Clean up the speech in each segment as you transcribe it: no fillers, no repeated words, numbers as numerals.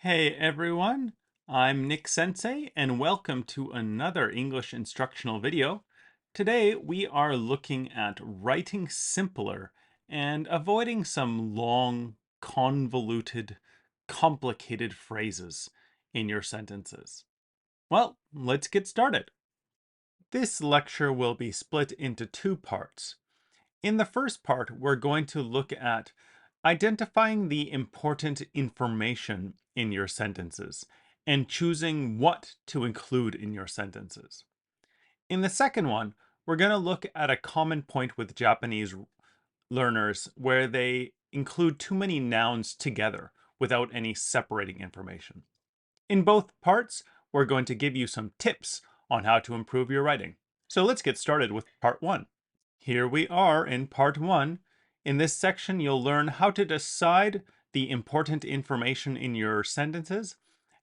Hey everyone, I'm Nic Sensei and welcome to another English instructional video. Today we are looking at writing simpler and avoiding some long, convoluted, complicated phrases in your sentences. Well, let's get started. This lecture will be split into two parts. In the first part, we're going to look at identifying the important information in your sentences and choosing what to include in your sentences. In the second one, we're going to look at a common point with Japanese learners where they include too many nouns together without any separating information. In both parts, we're going to give you some tips on how to improve your writing. So let's get started with part one. Here we are in part one. In this section, you'll learn how to decide the important information in your sentences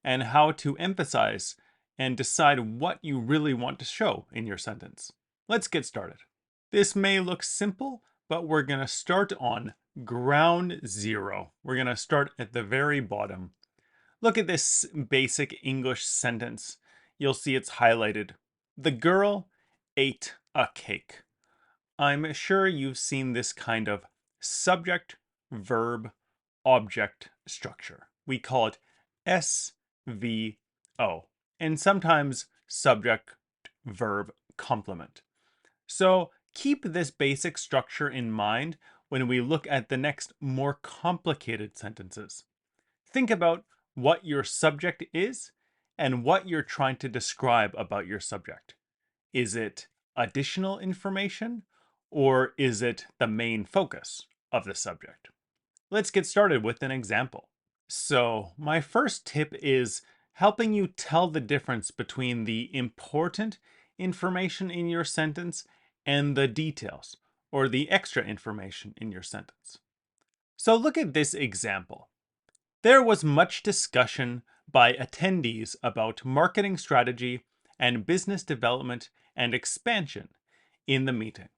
and how to emphasize and decide what you really want to show in your sentence. Let's get started. This may look simple, but we're going to start on ground zero. We're going to start at the very bottom. Look at this basic English sentence. You'll see it's highlighted. The girl ate a cake. I'm sure you've seen this kind of subject, verb, object structure. We call it SVO, and sometimes subject, verb, complement. So keep this basic structure in mind when we look at the next more complicated sentences. Think about what your subject is and what you're trying to describe about your subject. Is it additional information? Or is it the main focus of the subject? Let's get started with an example. So my first tip is helping you tell the difference between the important information in your sentence and the details or the extra information in your sentence. So look at this example. There was much discussion by attendees about marketing strategy and business development and expansion in the meeting.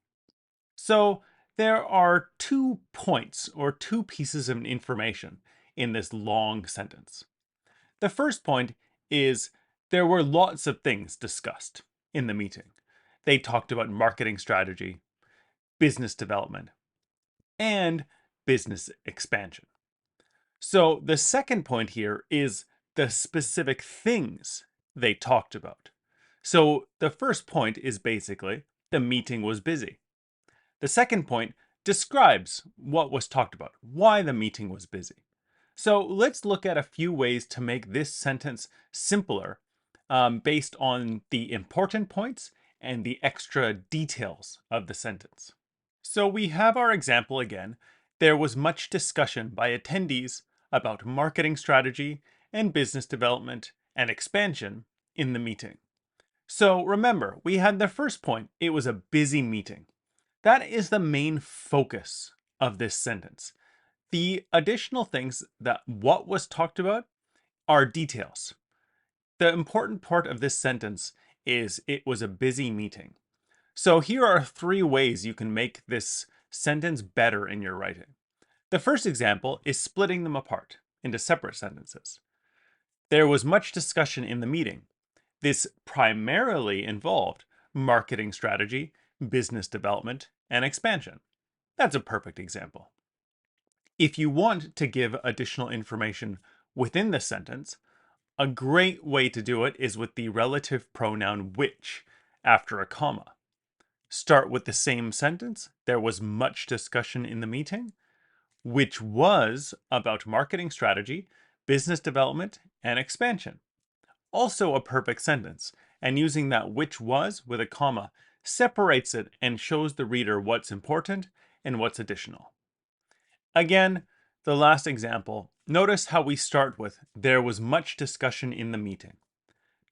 So there are 2 points or 2 pieces of information in this long sentence. The first point is there were lots of things discussed in the meeting. They talked about marketing strategy, business development, and business expansion. So the second point here is the specific things they talked about. So the first point is basically the meeting was busy. The second point describes what was talked about, why the meeting was busy. So let's look at a few ways to make this sentence simpler based on the important points and the extra details of the sentence. So we have our example again. There was much discussion by attendees about marketing strategy and business development and expansion in the meeting. So remember, we had the first point. It was a busy meeting. That is the main focus of this sentence. The additional things that what was talked about are details. The important part of this sentence is it was a busy meeting. So here are 3 ways you can make this sentence better in your writing. The first example is splitting them apart into separate sentences. There was much discussion in the meeting. This primarily involved marketing strategy, business development, and expansion. That's a perfect example. If you want to give additional information within the sentence, a great way to do it is with the relative pronoun which after a comma. Start with the same sentence. There was much discussion in the meeting, which was about marketing strategy, business development, and expansion. Also a perfect sentence, and using that which was with a comma separates it and shows the reader what's important and what's additional. Again, the last example, notice how we start with there was much discussion in the meeting.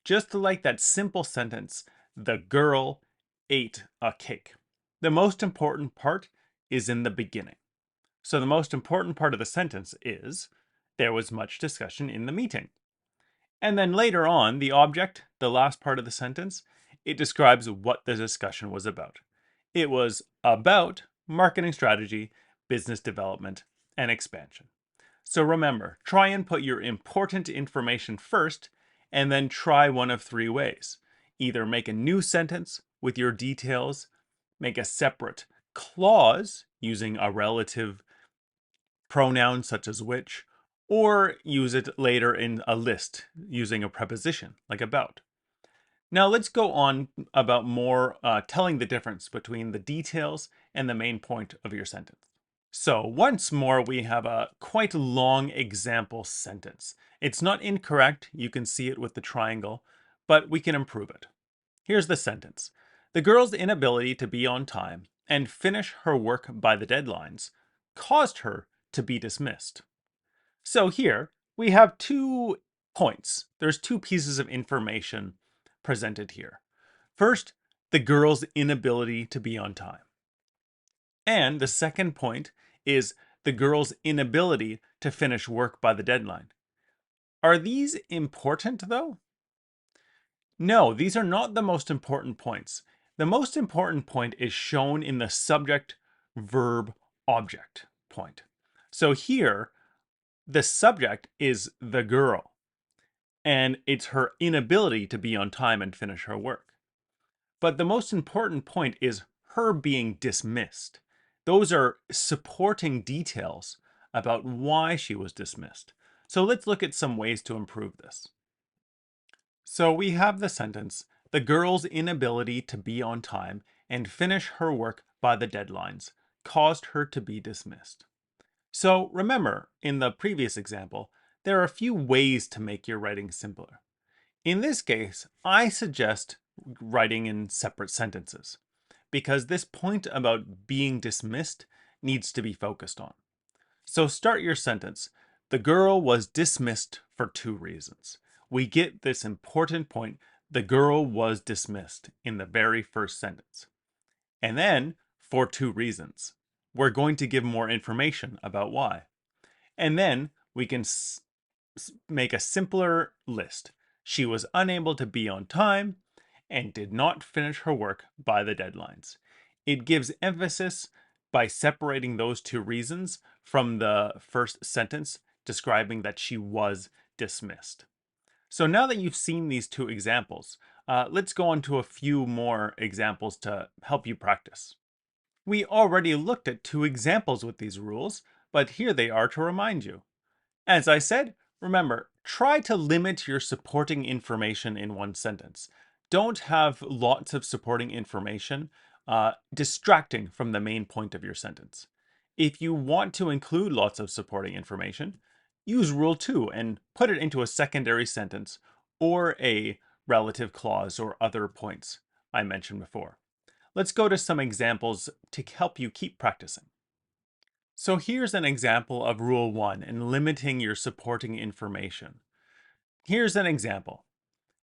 Just like that simple sentence, the girl ate a cake. The most important part is in the beginning. So the most important part of the sentence is there was much discussion in the meeting. And then later on, the object, the last part of the sentence, it describes what the discussion was about. It was about marketing strategy, business development, and expansion. So remember, try and put your important information first, and then try one of three ways. Either make a new sentence with your details, make a separate clause using a relative pronoun such as which, or use it later in a list using a preposition like about. Now let's go on about more telling the difference between the details and the main point of your sentence. So once more, we have a quite long example sentence. It's not incorrect. You can see it with the triangle, but we can improve it. Here's the sentence. The girl's inability to be on time and finish her work by the deadlines caused her to be dismissed. So here we have 2 points. There's 2 pieces of information presented here. First, the girl's inability to be on time. And the second point is the girl's inability to finish work by the deadline. Are these important though? No, these are not the most important points. The most important point is shown in the subject, verb, object point. So here, the subject is the girl, and it's her inability to be on time and finish her work. But the most important point is her being dismissed. Those are supporting details about why she was dismissed. So let's look at some ways to improve this. So we have the sentence, the girl's inability to be on time and finish her work by the deadlines caused her to be dismissed. So remember, in the previous example, there are a few ways to make your writing simpler. In this case, I suggest writing in separate sentences, because this point about being dismissed needs to be focused on. So start your sentence. The girl was dismissed for 2 reasons. We get this important point, the girl was dismissed, in the very first sentence. And then, for 2 reasons. We're going to give more information about why. And then we can make a simpler list. She was unable to be on time and did not finish her work by the deadlines. It gives emphasis by separating those 2 reasons from the first sentence describing that she was dismissed. So now that you've seen these 2 examples, let's go on to a few more examples to help you practice. We already looked at 2 examples with these rules, but here they are to remind you. As I said, remember, try to limit your supporting information in one sentence. Don't have lots of supporting information distracting from the main point of your sentence. If you want to include lots of supporting information, use Rule 2 and put it into a secondary sentence or a relative clause or other points I mentioned before. Let's go to some examples to help you keep practicing. So here's an example of Rule 1 in limiting your supporting information. Here's an example.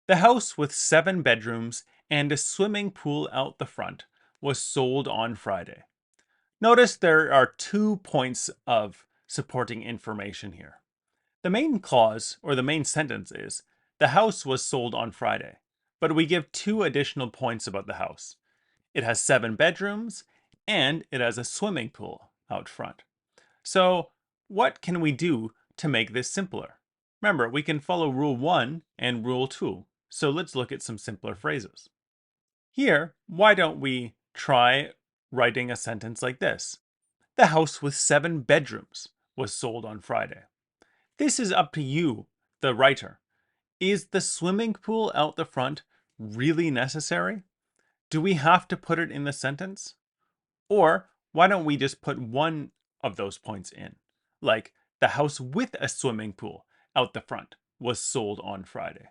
The house with 7 bedrooms and a swimming pool out the front was sold on Friday. Notice there are 2 points of supporting information here. The main clause, or the main sentence is, the house was sold on Friday, but we give 2 additional points about the house. It has 7 bedrooms, and it has a swimming pool out front. So what can we do to make this simpler? Remember, we can follow Rule 1 and Rule 2, so let's look at some simpler phrases. Here, why don't we try writing a sentence like this? The house with 7 bedrooms was sold on Friday. This is up to you, the writer. Is the swimming pool out the front really necessary? Do we have to put it in the sentence? Or why don't we just put one of those points in? Like, the house with a swimming pool out the front was sold on Friday.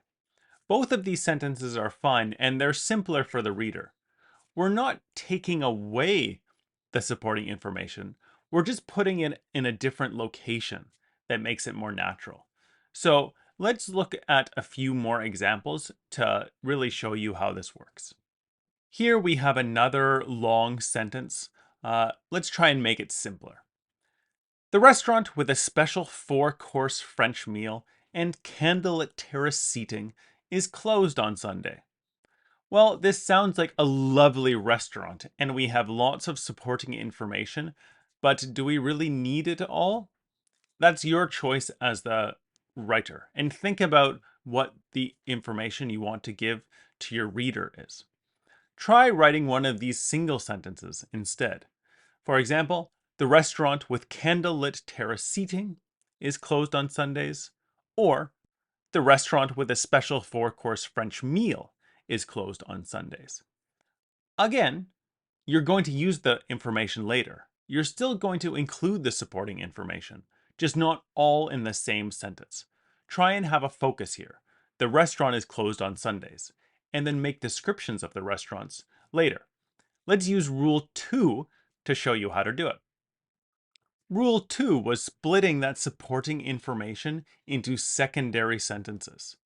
Both of these sentences are fine, and they're simpler for the reader. We're not taking away the supporting information. We're just putting it in a different location that makes it more natural. So let's look at a few more examples to really show you how this works. Here we have another long sentence. Let's try and make it simpler. The restaurant with a special 4-course French meal and candlelit terrace seating is closed on Sunday. Well, this sounds like a lovely restaurant, and we have lots of supporting information, but do we really need it all? That's your choice as the writer. And think about what the information you want to give to your reader is. Try writing one of these single sentences instead. For example, the restaurant with candlelit terrace seating is closed on Sundays, or the restaurant with a special 4-course French meal is closed on Sundays. Again, you're going to use the information later. You're still going to include the supporting information, just not all in the same sentence. Try and have a focus here. The restaurant is closed on Sundays, and then make descriptions of the restaurants later. Let's use Rule 2 to show you how to do it. Rule 2 was splitting that supporting information into secondary sentences.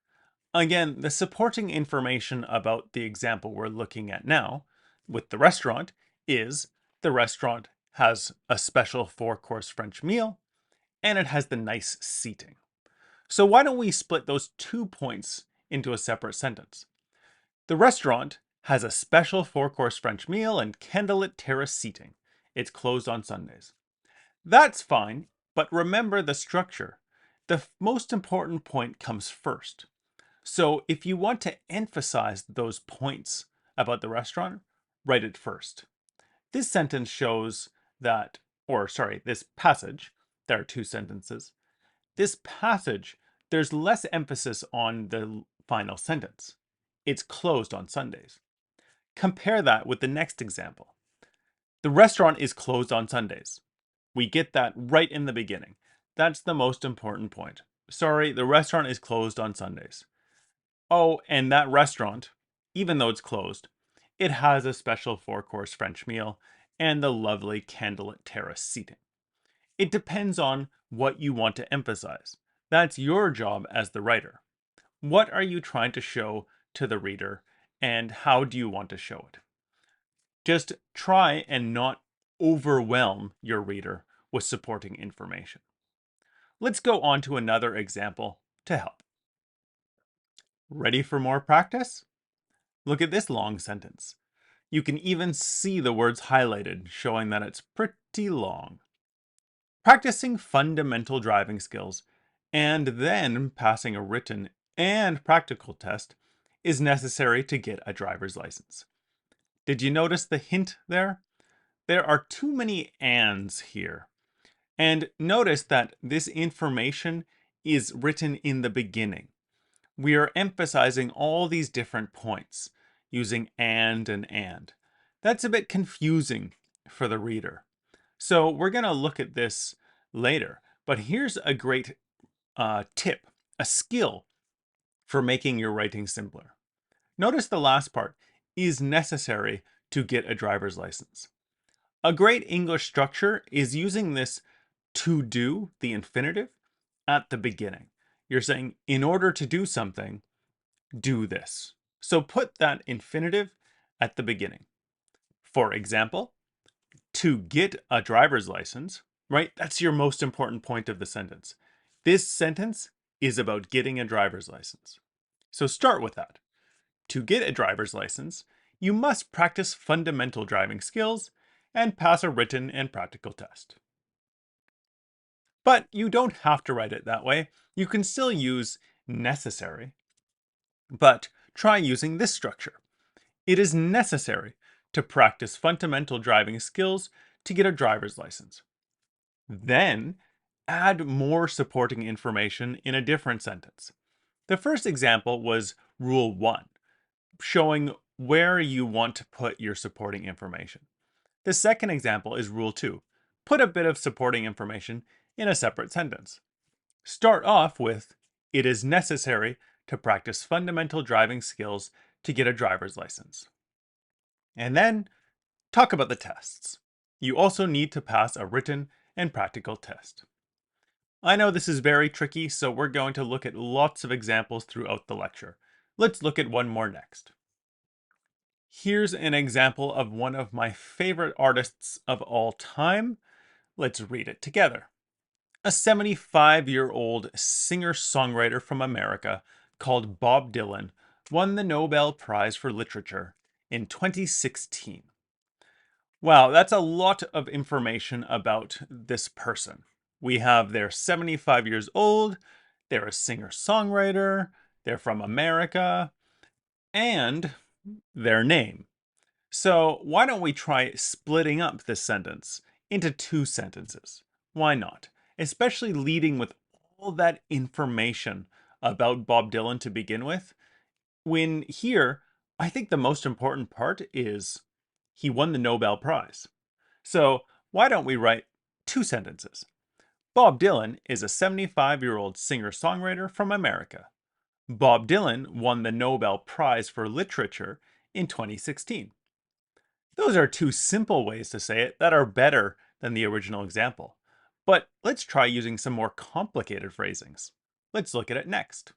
Again, the supporting information about the example we're looking at now with the restaurant is the restaurant has a special 4-course French meal and it has the nice seating. So why don't we split those 2 points into a separate sentence? The restaurant has a special 4-course French meal and candlelit terrace seating. It's closed on Sundays. That's fine, but remember the structure. The most important point comes first. So if you want to emphasize those points about the restaurant, write it first. This sentence shows that, this passage, there are 2 sentences. This passage, there's less emphasis on the final sentence. It's closed on Sundays. Compare that with the next example. The restaurant is closed on Sundays. We get that right in the beginning. That's the most important point. Sorry, the restaurant is closed on Sundays. Oh, and that restaurant, even though it's closed, it has a special 4-course French meal and the lovely candlelit terrace seating. It depends on what you want to emphasize. That's your job as the writer. What are you trying to show to the reader, and how do you want to show it? Just try and not overwhelm your reader with supporting information. Let's go on to another example to help. Ready for more practice? Look at this long sentence. You can even see the words highlighted, showing that it's pretty long. Practicing fundamental driving skills and then passing a written and practical test is necessary to get a driver's license. Did you notice the hint there? There are too many ands here. And notice that this information is written in the beginning. We are emphasizing all these different points using and. That's a bit confusing for the reader. So we're going to look at this later. But here's a great tip, a skill for making your writing simpler. Notice the last part is necessary to get a driver's license. A great English structure is using this to do, the infinitive, at the beginning. You're saying, in order to do something, do this. So put that infinitive at the beginning. For example, to get a driver's license, right? That's your most important point of the sentence. This sentence is about getting a driver's license. So start with that. To get a driver's license, you must practice fundamental driving skills and pass a written and practical test. But you don't have to write it that way. You can still use necessary, but try using this structure. It is necessary to practice fundamental driving skills to get a driver's license. Then add more supporting information in a different sentence. The first example was Rule 1, showing where you want to put your supporting information. The second example is Rule 2. Put a bit of supporting information in a separate sentence. Start off with, it is necessary to practice fundamental driving skills to get a driver's license. And then talk about the tests. You also need to pass a written and practical test. I know this is very tricky, so we're going to look at lots of examples throughout the lecture. Let's look at one more next. Here's an example of one of my favorite artists of all time. Let's read it together. A 75-year-old singer-songwriter from America called Bob Dylan won the Nobel Prize for Literature in 2016. Wow, that's a lot of information about this person. We have they're 75 years old, they're a singer-songwriter, they're from America, and their name. So why don't we try splitting up this sentence into two sentences? Why not? Especially leading with all that information about Bob Dylan to begin with. When here, I think the most important part is he won the Nobel Prize. So why don't we write two sentences? Bob Dylan is a 75-year-old singer-songwriter from America. Bob Dylan won the Nobel Prize for Literature in 2016. Those are two simple ways to say it that are better than the original example. But let's try using some more complicated phrasings. Let's look at it next.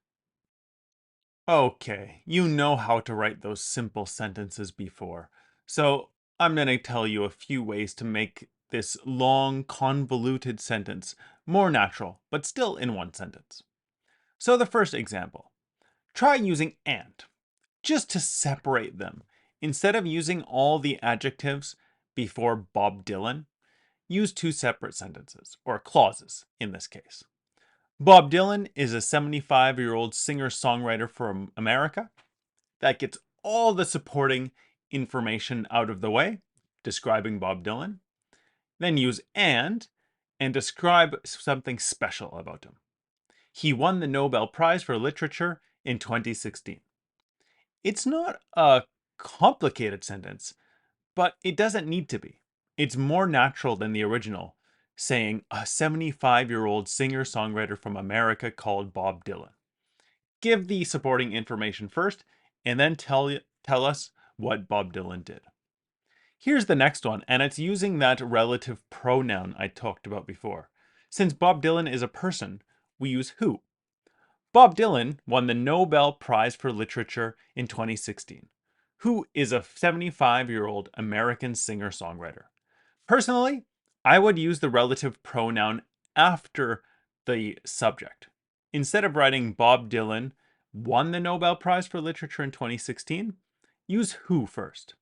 Okay, you know how to write those simple sentences before. So I'm going to tell you a few ways to make this long, convoluted sentence more natural, but still in one sentence. So the first example. Try using and, just to separate them. Instead of using all the adjectives before Bob Dylan, use two separate sentences, or clauses in this case. Bob Dylan is a 75-year-old singer-songwriter from America. That gets all the supporting information out of the way, describing Bob Dylan. Then use and describe something special about him. He won the Nobel Prize for Literature in 2016. It's not a complicated sentence, but it doesn't need to be. It's more natural than the original, saying a 75-year-old singer-songwriter from America called Bob Dylan. Give the supporting information first, and then tell us what Bob Dylan did. Here's the next one, and it's using that relative pronoun I talked about before. Since Bob Dylan is a person, we use who. Bob Dylan won the Nobel Prize for Literature in 2016. Who is a 75-year-old American singer-songwriter. Personally, I would use the relative pronoun after the subject. Instead of writing Bob Dylan won the Nobel Prize for Literature in 2016, use who first.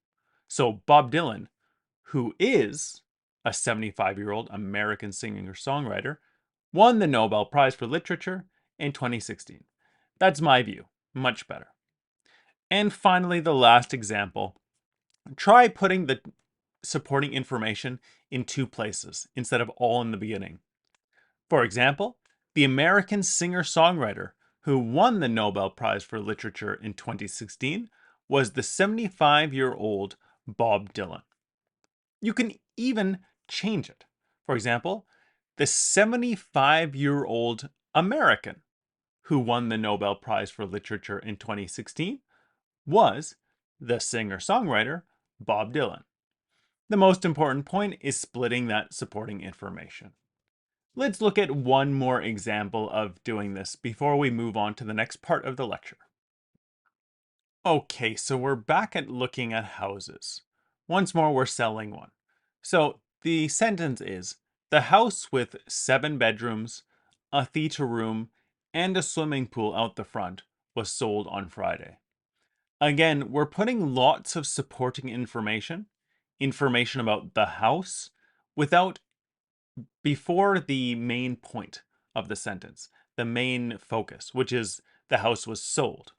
So Bob Dylan, who is a 75-year-old American singer-songwriter, won the Nobel Prize for Literature in 2016. That's my view. Much better. And finally, the last example. Try putting the supporting information in two places instead of all in the beginning. For example, the American singer-songwriter who won the Nobel Prize for Literature in 2016 was the 75-year-old Bob Dylan. You can even change it. For example, the 75-year-old American who won the Nobel Prize for Literature in 2016 was the singer-songwriter Bob Dylan. The most important point is splitting that supporting information. Let's look at one more example of doing this before we move on to the next part of the lecture. Okay, so we're back at looking at houses. Once more, we're selling one. So the sentence is, the house with 7 bedrooms, a theater room, and a swimming pool out the front was sold on Friday. Again, we're putting lots of supporting information about the house before the main point of the sentence, the main focus, which is the house was sold.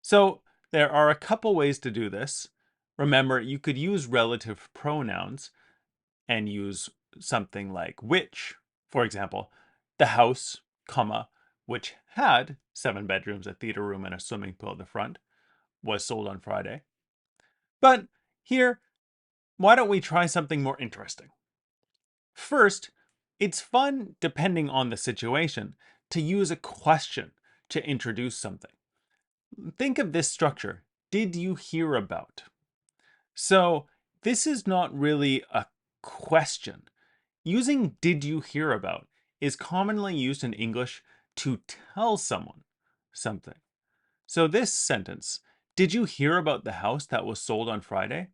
So there are a couple ways to do this. Remember, you could use relative pronouns and use something like which. For example, the house, comma, which had 7 bedrooms, a theater room, and a swimming pool at the front, was sold on Friday. But here, why don't we try something more interesting? First, it's fun, depending on the situation, to use a question to introduce something. Think of this structure. Did you hear about? So this is not really a question. Using did you hear about is commonly used in English to tell someone something. So this sentence, did you hear about the house that was sold on Friday?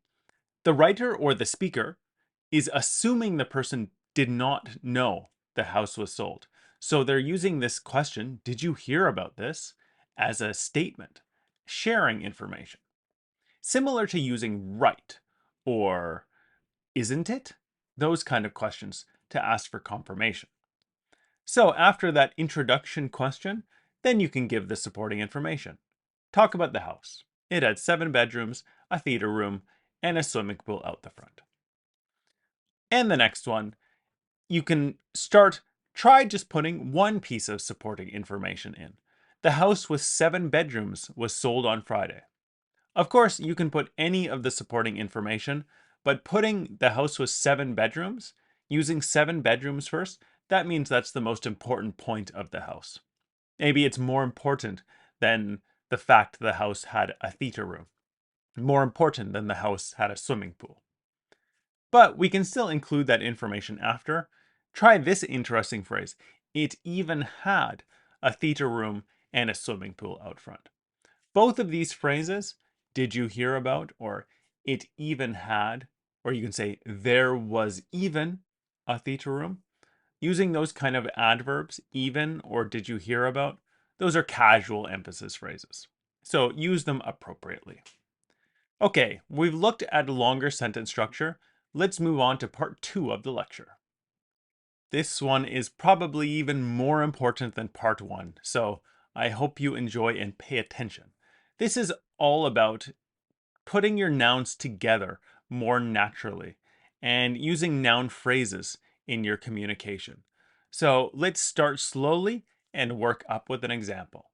The writer or the speaker is assuming the person did not know the house was sold. So they're using this question, did you hear about this, as a statement, sharing information. Similar to using right or isn't it? Those kind of questions to ask for confirmation. So after that introduction question, then you can give the supporting information. Talk about the house. It had 7 bedrooms, a theater room, and a swimming pool out the front. And the next one, you can try just putting one piece of supporting information in. The house with 7 bedrooms was sold on Friday. Of course, you can put any of the supporting information, but putting the house with 7 bedrooms, using 7 bedrooms first, that means that's the most important point of the house. Maybe it's more important than the fact the house had a theater room, more important than the house had a swimming pool. But we can still include that information after. Try this interesting phrase. It even had a theater room and a swimming pool out front. Both of these phrases, did you hear about, or it even had, or you can say there was even a theater room. Using those kind of adverbs, even or did you hear about, those are casual emphasis phrases. So use them appropriately. Okay, we've looked at longer sentence structure. Let's move on to part 2 of the lecture. This one is probably even more important than part 1, so I hope you enjoy and pay attention. This is all about putting your nouns together more naturally and using noun phrases in your communication. So let's start slowly and work up with an example.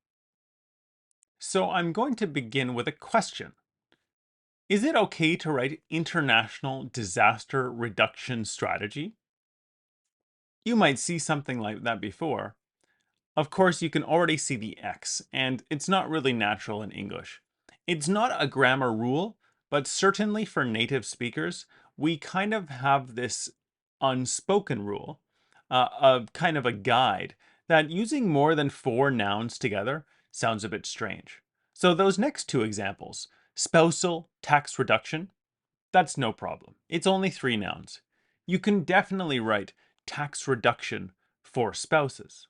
So I'm going to begin with a question. Is it okay to write International Disaster Reduction Strategy? You might see something like that before. Of course, you can already see the X, and it's not really natural in English. It's not a grammar rule, but certainly for native speakers, we kind of have this unspoken rule, of kind of a guide, that using more than 4 nouns together sounds a bit strange. So those next 2 examples, spousal tax reduction, that's no problem. It's only 3 nouns. You can definitely write tax reduction for spouses.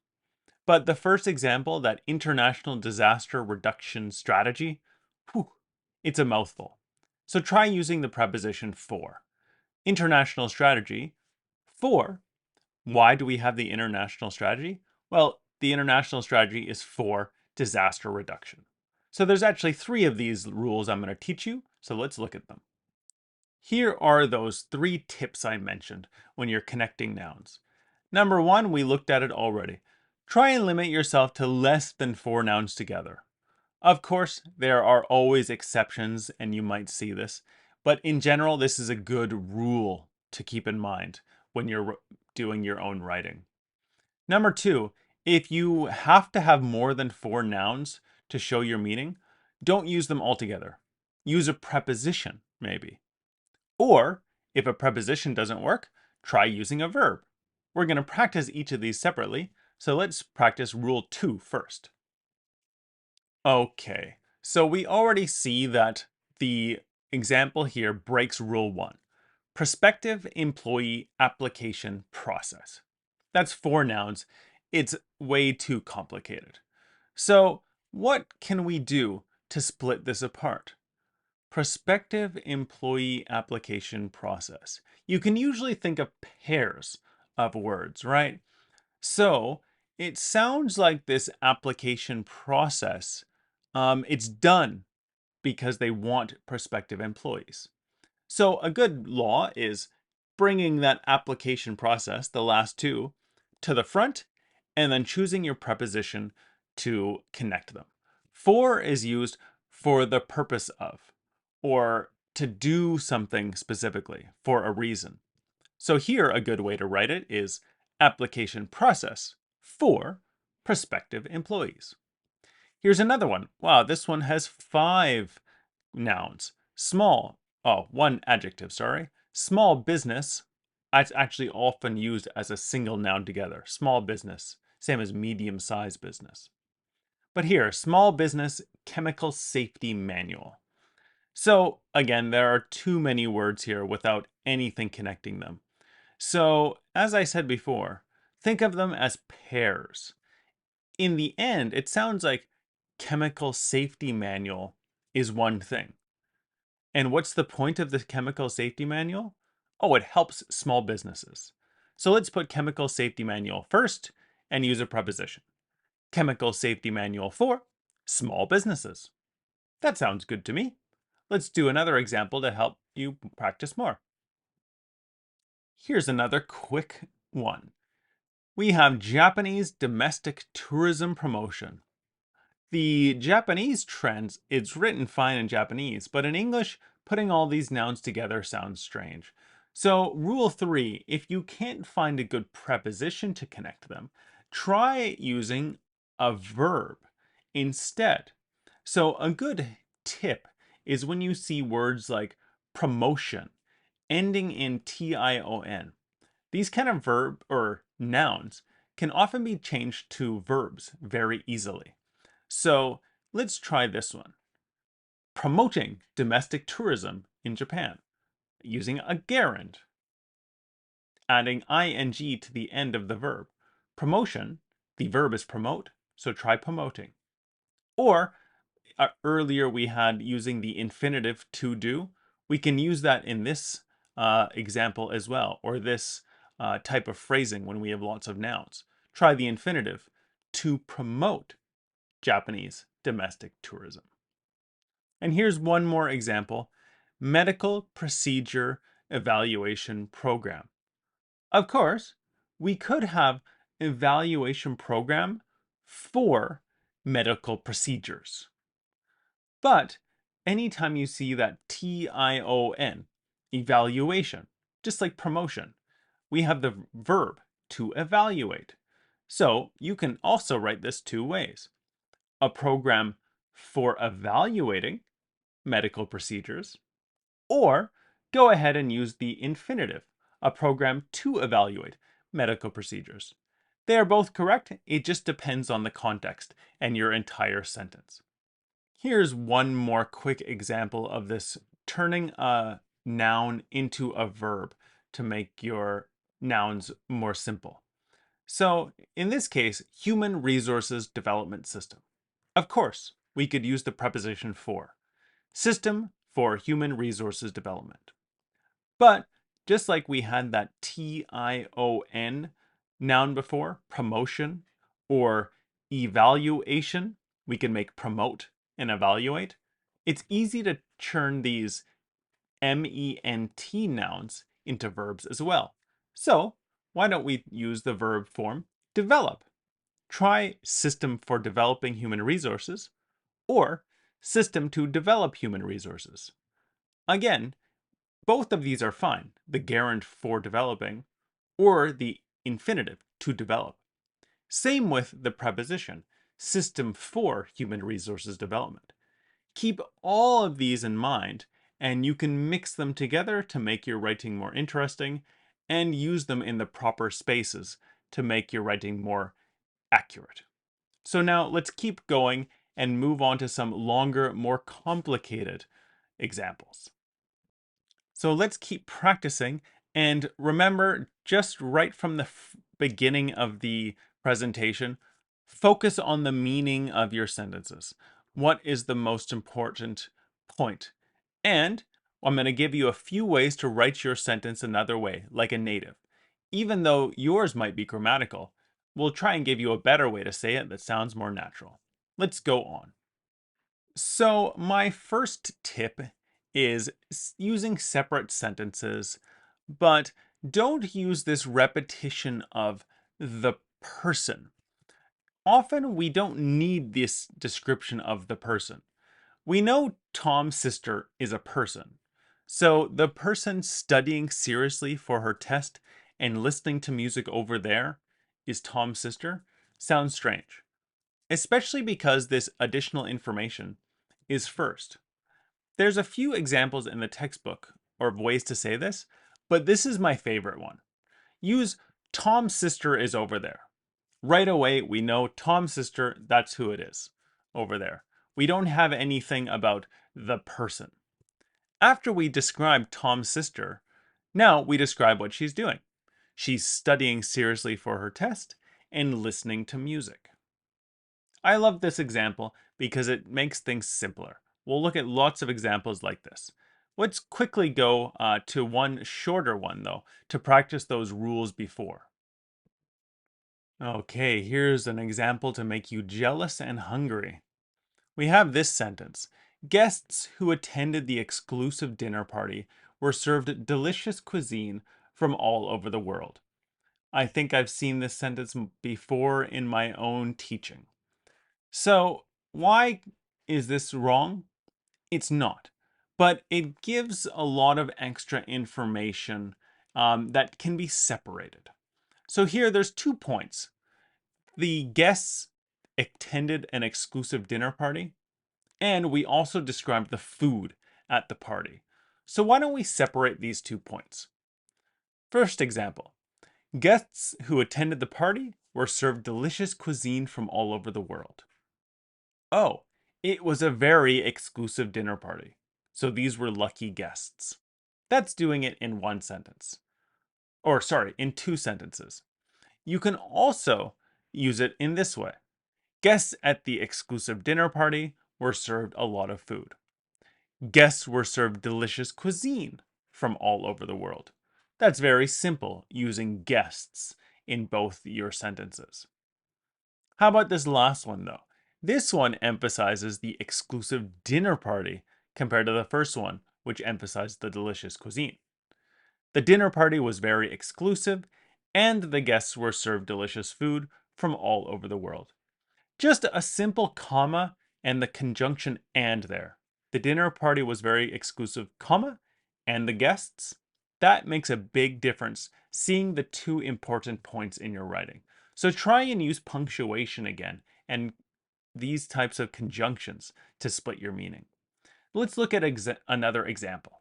But the first example, that international disaster reduction strategy, it's a mouthful. So try using the preposition for. International strategy, for. Why do we have the international strategy? Well, the international strategy is for disaster reduction. So there's actually 3 of these rules I'm going to teach you, so let's look at them. Here are those 3 tips I mentioned when you're connecting nouns. Number 1, we looked at it already. Try and limit yourself to less than 4 nouns together. Of course, there are always exceptions, and you might see this, but in general, this is a good rule to keep in mind when you're doing your own writing. Number 2, if you have to have more than 4 nouns to show your meaning, don't use them all together. Use a preposition, maybe. Or, if a preposition doesn't work, try using a verb. We're going to practice each of these separately, so let's practice rule 2 first. Okay, so we already see that the example here breaks rule 1. Prospective employee application process. That's 4 nouns. It's way too complicated. So what can we do to split this apart? Prospective employee application process. You can usually think of pairs of words, right? So it sounds like this application process, it's done because they want prospective employees. So a good law is bringing that application process, the last 2, to the front, and then choosing your preposition to connect them. For is used for the purpose of, or to do something specifically for a reason. So here, a good way to write it is application process for prospective employees. Here's another one. Wow, this one has 5 nouns. Small, 1 adjective, sorry. Small business, it's actually often used as a single noun together. Small business, same as medium-sized business. But here, small business chemical safety manual. So again, there are too many words here without anything connecting them. So as I said before, think of them as pairs. In the end, it sounds like chemical safety manual is one thing. And what's the point of the chemical safety manual? Oh, it helps small businesses. So let's put chemical safety manual first and use a preposition. Chemical safety manual for small businesses. That sounds good to me. Let's do another example to help you practice more. Here's another quick one. We have Japanese domestic tourism promotion. The Japanese trends, it's written fine in Japanese, but in English, putting all these nouns together sounds strange. So rule 3, if you can't find a good preposition to connect them, try using a verb instead. So a good tip is when you see words like promotion ending in tion. These kind of verb or nouns can often be changed to verbs very easily. So let's try this one. Promoting domestic tourism in Japan using a gerund. Adding ing to the end of the verb. Promotion, the verb is promote, so try promoting. Or earlier we had using the infinitive to do. We can use that in this example as well, or this type of phrasing when we have lots of nouns. Try the infinitive to promote Japanese domestic tourism. And here's one more example. Medical procedure evaluation program. Of course, we could have evaluation program for medical procedures. But anytime you see that tion, evaluation, just like promotion, we have the verb to evaluate. So you can also write this two ways. A program for evaluating medical procedures, or go ahead and use the infinitive, a program to evaluate medical procedures. They are both correct, it just depends on the context and your entire sentence. Here's one more quick example of this turning a noun into a verb to make your nouns more simple. So in this case, human resources development system. Of course, we could use the preposition for. System for human resources development. But just like we had that tion noun before, promotion or evaluation, we can make promote and evaluate. It's easy to churn these ment nouns into verbs as well. So why don't we use the verb form develop? Try system for developing human resources or system to develop human resources. Again, both of these are fine, the gerund for developing or the infinitive to develop. Same with the preposition, system for human resources development. Keep all of these in mind and you can mix them together to make your writing more interesting and use them in the proper spaces to make your writing more accurate. So now let's keep going and move on to some longer, more complicated examples. So let's keep practicing and remember, just right from the beginning of the presentation, focus on the meaning of your sentences. What is the most important point? And I'm going to give you a few ways to write your sentence another way, like a native. Even though yours might be grammatical, we'll try and give you a better way to say it that sounds more natural. Let's go on. So my first tip is using separate sentences, but don't use this repetition of the person. Often we don't need this description of the person. We know Tom's sister is a person. So the person studying seriously for her test and listening to music over there is Tom's sister sounds strange, especially because this additional information is first. There's a few examples in the textbook of ways to say this, but this is my favorite one. Use Tom's sister is over there. Right away, we know Tom's sister, that's who it is over there. We don't have anything about the person. After we describe Tom's sister, now we describe what she's doing. She's studying seriously for her test and listening to music. I love this example because it makes things simpler. We'll look at lots of examples like this. Let's quickly go to one shorter one, though, to practice those rules before. Okay, here's an example to make you jealous and hungry. We have this sentence. Guests who attended the exclusive dinner party were served delicious cuisine from all over the world. I think I've seen this sentence before in my own teaching. So, why is this wrong? It's not, but it gives a lot of extra information that can be separated. So, here there's 2 points. The guests attended an exclusive dinner party, and we also described the food at the party. So, why don't we separate these 2 points? First example. Guests who attended the party were served delicious cuisine from all over the world. Oh, it was a very exclusive dinner party. So these were lucky guests. That's doing it in one sentence. Or, sorry, in 2 sentences. You can also use it in this way. Guests at the exclusive dinner party were served a lot of food. Guests were served delicious cuisine from all over the world. That's very simple, using guests in both your sentences. How about this last one, though? This one emphasizes the exclusive dinner party compared to the first one, which emphasized the delicious cuisine. The dinner party was very exclusive, and the guests were served delicious food from all over the world. Just a simple comma and the conjunction and there. The dinner party was very exclusive, comma, and the guests. That makes a big difference, seeing the 2 important points in your writing. So try and use punctuation again and these types of conjunctions to split your meaning. Let's look at another example.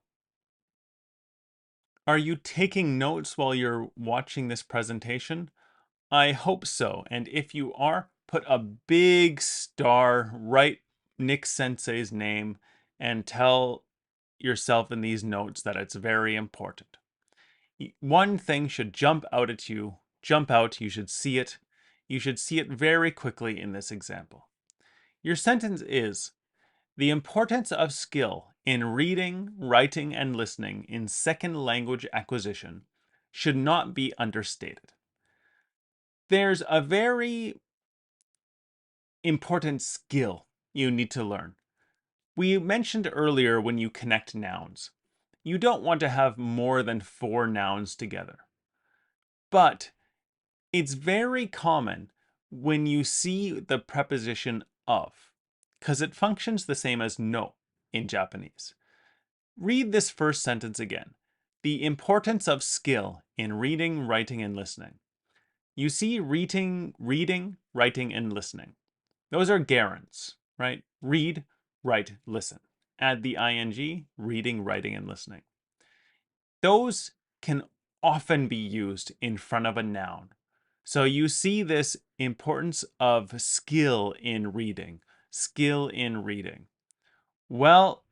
Are you taking notes while you're watching this presentation? I hope so. And if you are, put a big star, write Nic Sensei's name, and tell yourself in these notes that it's very important. One thing should jump out at you, you should see it. You should see it very quickly in this example. Your sentence is, the importance of skill in reading, writing, and listening in second language acquisition should not be understated. There's a very important skill you need to learn. We mentioned earlier when you connect nouns, you don't want to have more than 4 nouns together. But it's very common when you see the preposition of, because it functions the same as no in Japanese. Read this first sentence again. The importance of skill in reading, writing, and listening. You see reading, writing, and listening. Those are gerunds, right? Read, write, listen. Add the ing, reading, writing, and listening. Those can often be used in front of a noun. So you see this importance of skill in reading, skill in reading. Well,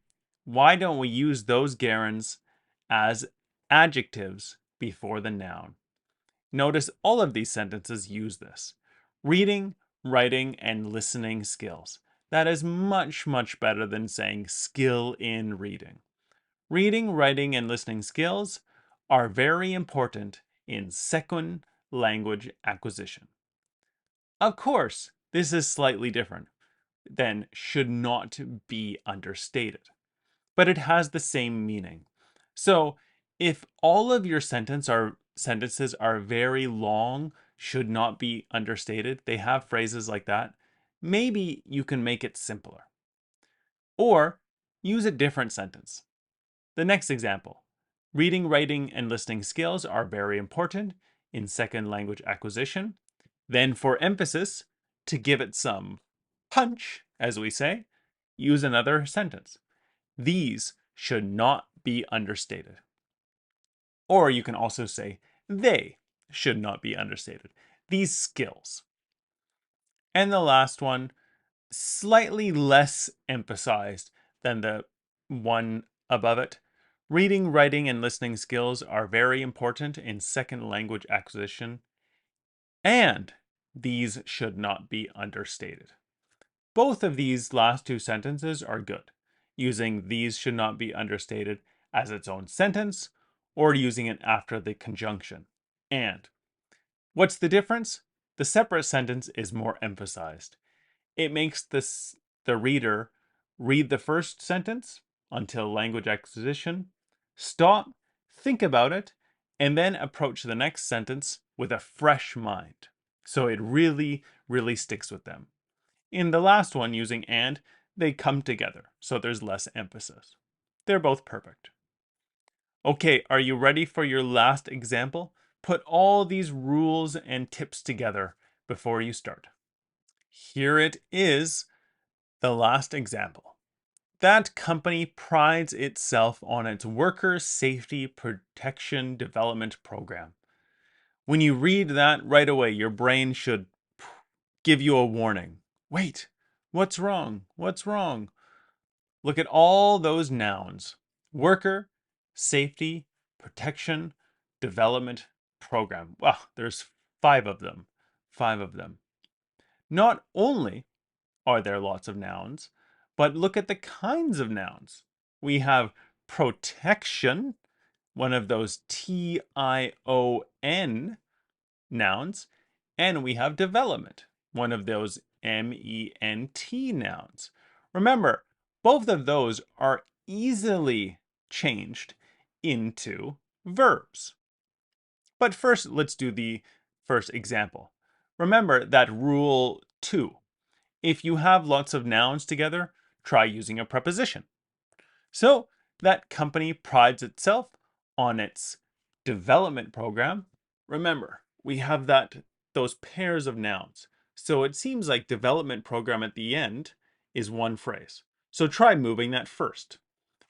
why don't we use those gerunds as adjectives before the noun? Notice all of these sentences use this. Reading, writing, and listening skills. That is much, much better than saying skill in reading. Reading, writing, and listening skills are very important in second language acquisition. Of course, this is slightly different than should not be understated, but it has the same meaning. So if all of your sentences are very long, should not be understated, they have phrases like that, maybe you can make it simpler. Or use a different sentence. The next example. Reading, writing, and listening skills are very important in second language acquisition. Then for emphasis, to give it some punch, as we say, use another sentence. These should not be understated. Or you can also say, they should not be understated. These skills. And the last one, slightly less emphasized than the one above it. Reading, writing, and listening skills are very important in second language acquisition, and these should not be understated. Both of these last 2 sentences are good, using these should not be understated as its own sentence, or using it after the conjunction and. What's the difference? the separate sentence is more emphasized. It makes the reader read the first sentence until language acquisition, stop, think about it, and then approach the next sentence with a fresh mind. So it really, really sticks with them. In the last one, using and, they come together, so there's less emphasis. They're both perfect. Okay, are you ready for your last example? Put all these rules and tips together before you start. Here it is, the last example. That company prides itself on its worker safety protection development program. When you read that right away, your brain should give you a warning. Wait, what's wrong? What's wrong? Look at all those nouns. Worker, safety, protection, development, program. Wow, there's 5 of them. 5 of them. Not only are there lots of nouns, but look at the kinds of nouns. We have protection, one of those T-I-O-N nouns, and we have development, one of those M-E-N-T nouns. Remember, both of those are easily changed into verbs. But first, let's do the first example. Remember that rule 2. If you have lots of nouns together, try using a preposition. So, that company prides itself on its development program. Remember, we have those pairs of nouns. So it seems like development program at the end is one phrase. So try moving that first.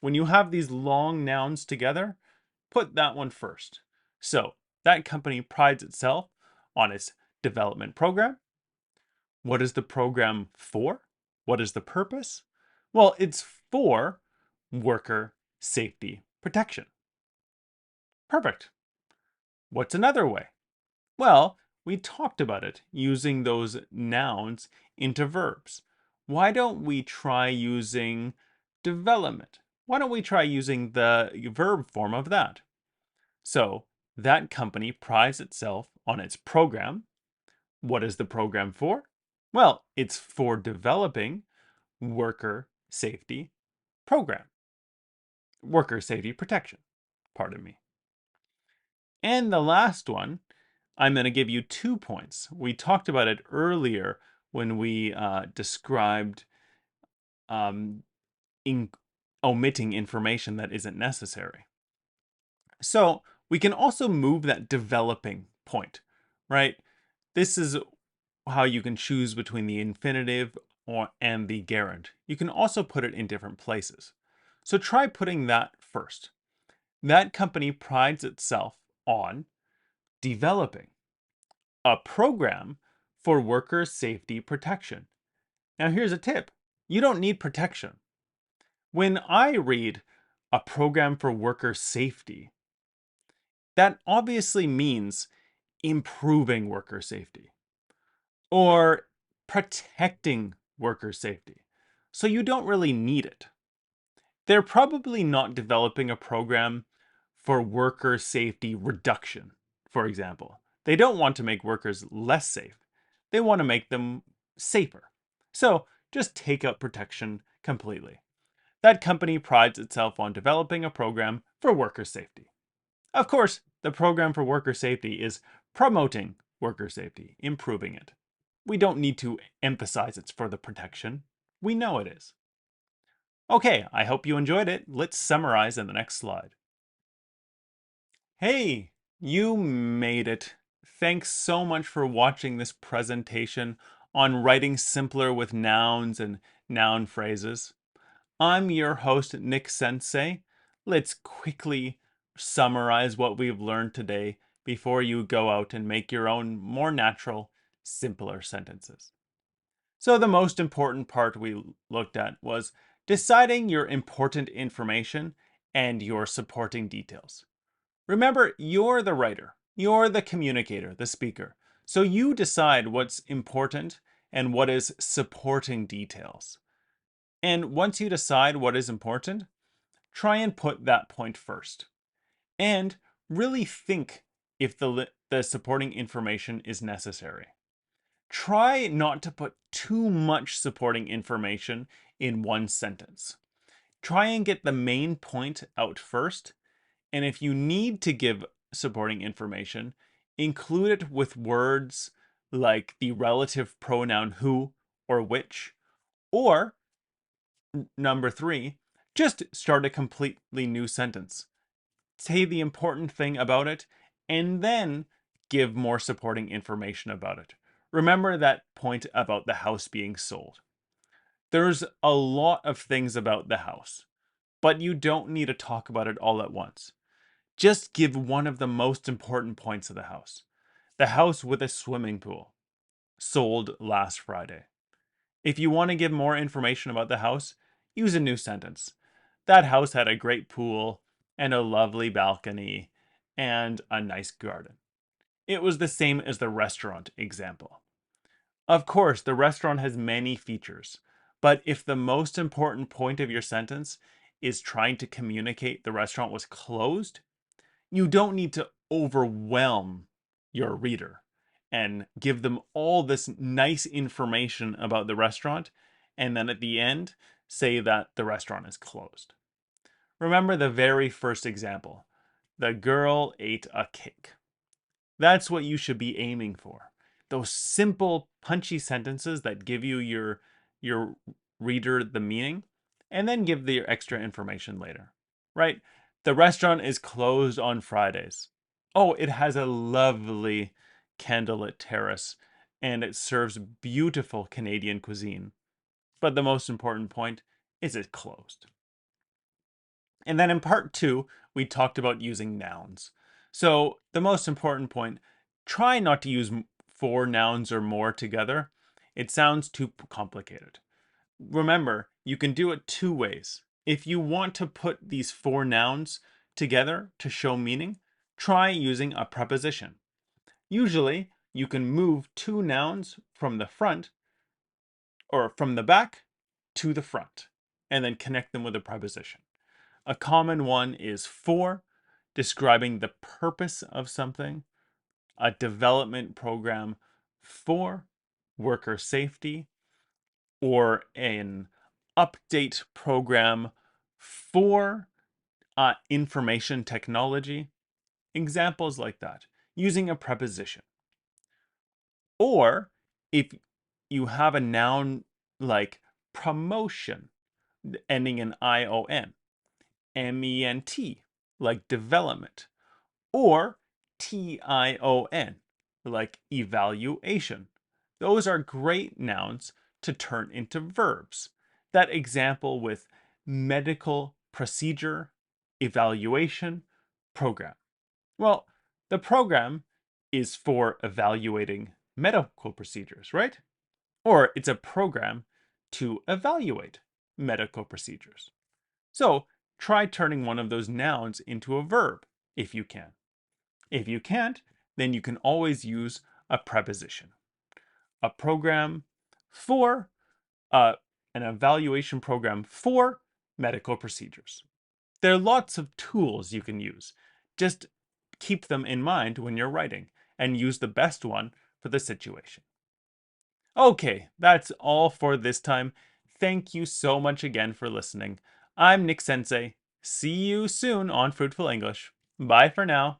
When you have these long nouns together, put that one first. So that company prides itself on its development program. What is the program for? What is the purpose? Well, it's for worker safety protection. Perfect. What's another way? Well, we talked about it, using those nouns into verbs. Why don't we try using development? Why don't we try using the verb form of that? So, that company prides itself on its program. What is the program for? Well, it's for developing worker safety program. Worker safety protection, pardon me. And the last one, I'm going to give you 2 points. We talked about it earlier when we described omitting information that isn't necessary. So we can also move that developing point, right? This is how you can choose between the infinitive and the gerund. You can also put it in different places. So try putting that first. That company prides itself on developing a program for worker safety protection. Now here's a tip. You don't need protection. When I read a program for worker safety, that obviously means improving worker safety or protecting worker safety. So you don't really need it. They're probably not developing a program for worker safety reduction, for example. They don't want to make workers less safe. They want to make them safer. So just take out protection completely. That company prides itself on developing a program for worker safety. Of course, the program for worker safety is promoting worker safety, improving it. We don't need to emphasize it's for the protection. We know it is. Okay, I hope you enjoyed it. Let's summarize in the next slide. Hey, you made it. Thanks so much for watching this presentation on writing simpler with nouns and noun phrases. I'm your host, Nic Sensei. Let's quickly summarize what we've learned today before you go out and make your own more natural, simpler sentences. So the most important part we looked at was deciding your important information and your supporting details. Remember, you're the writer, you're the communicator, the speaker. So you decide what's important and what is supporting details. And once you decide what is important, try and put that point first. And really think if the supporting information is necessary. try not to put too much supporting information in one sentence. Try and get the main point out first, and if you need to give supporting information, include it with words like the relative pronoun who or which, or number 3, just start a completely new sentence. Say the important thing about it, and then give more supporting information about it. Remember that point about the house being sold. There's a lot of things about the house, but you don't need to talk about it all at once. Just give one of the most important points of the house. The house with a swimming pool. Sold last Friday. If you want to give more information about the house, use a new sentence. That house had a great pool and a lovely balcony and a nice garden. It was the same as the restaurant example. Of course, the restaurant has many features, but if the most important point of your sentence is trying to communicate the restaurant was closed, you don't need to overwhelm your reader and give them all this nice information about the restaurant, and then at the end, say that the restaurant is closed. Remember the very first example. The girl ate a cake. That's what you should be aiming for. Those simple, punchy sentences that give you your reader the meaning, and then give the extra information later, right? The restaurant is closed on Fridays. Oh, it has a lovely candlelit terrace, and it serves beautiful Canadian cuisine. But the most important point is it's closed. And then in part 2, we talked about using nouns. So the most important point, try not to use 4 nouns or more together. It sounds too complicated. Remember, you can do it 2 ways. If you want to put these 4 nouns together to show meaning, try using a preposition. Usually, you can move 2 nouns from the front or from the back to the front and then connect them with a preposition. A common one is for, describing the purpose of something, a development program for worker safety, or an update program for information technology. Examples like that, using a preposition. Or if you have a noun like promotion, ending in ION, MENT, like development, or TION, like evaluation. Those are great nouns to turn into verbs. That example with medical procedure, evaluation, program. Well, the program is for evaluating medical procedures, right? Or it's a program to evaluate medical procedures. So try turning one of those nouns into a verb if you can. If you can't, then you can always use a preposition. A program for, an evaluation program for medical procedures. There are lots of tools you can use. Just keep them in mind when you're writing and use the best one for the situation. Okay, that's all for this time. Thank you so much again for listening. I'm Nic Sensei. See you soon on Fruitful English. Bye for now.